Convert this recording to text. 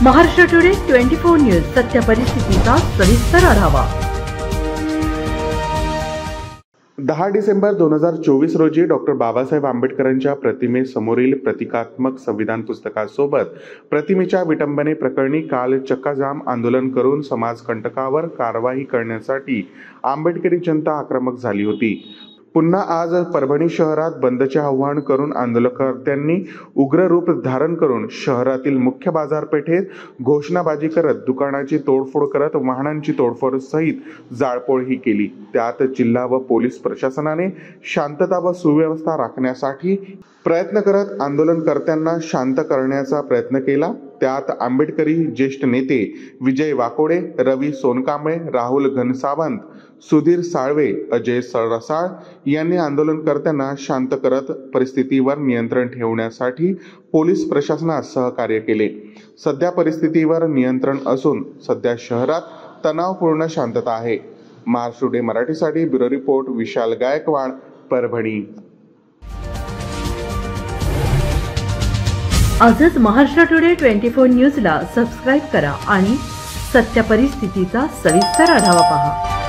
Maharashtra today 24 news सत्य परिस्थितीचा सविस्तर आढावा। 10 डिसेंबर 2024 रोजी डॉक्टर बाबासाहेब आंबेडकरांच्या प्रतिमेसमोरील प्रतिकात्मक संविधान पुस्तकासोबत प्रतिमेच्या विटंबने प्रकरणी काल चक्काजाम आंदोलन करून समाजकंटकावर कारवाई करण्यासाठी आंबेडकरी जनता आक्रमक झाली होती। पुन्हा आज परभणी शहरात बंदचे आवाहन करून आंदोलनकर्त्यांनी उग्र रूप धारण करून शहरातील मुख्य बाजारपेठेत घोषणाबाजी करत दुकानाची तोडफोड करत वाहनांची तोडफोड सहित जाळपोळही केली। त्यात जिल्हा व पोलीस प्रशासनाने शांतता व सुव्यवस्था राखण्यासाठी प्रयत्न करत आंदोलनकर्त्यांना शांत करण्याचा प्रयत्न केला। त्यात आंबेडकरी ज्येष्ठ नेते विजय वाकोडे, रवी सोनकांबळे, राहुल घनसावंत, सुधीर साळवे, अजय रसाळ यांनी आंदोलनकर्त्यांना शांत करत परिस्थितीवर नियंत्रण ठेवण्यासाठी पोलीस प्रशासनास सहकार्य केले। सध्या परिस्थितीवर नियंत्रण असून सध्या शहरात तणावपूर्ण शांतता आहे। महाराष्ट्र टुडे मराठीसाठी ब्युरो रिपोर्ट विशाल गायकवाड, परभणी। आजच महाराष्ट्र टुडे 24 न्यूजला सबस्क्राइब करा आणि सत्य परिस्थितीचा सविस्तर आढावा पहा।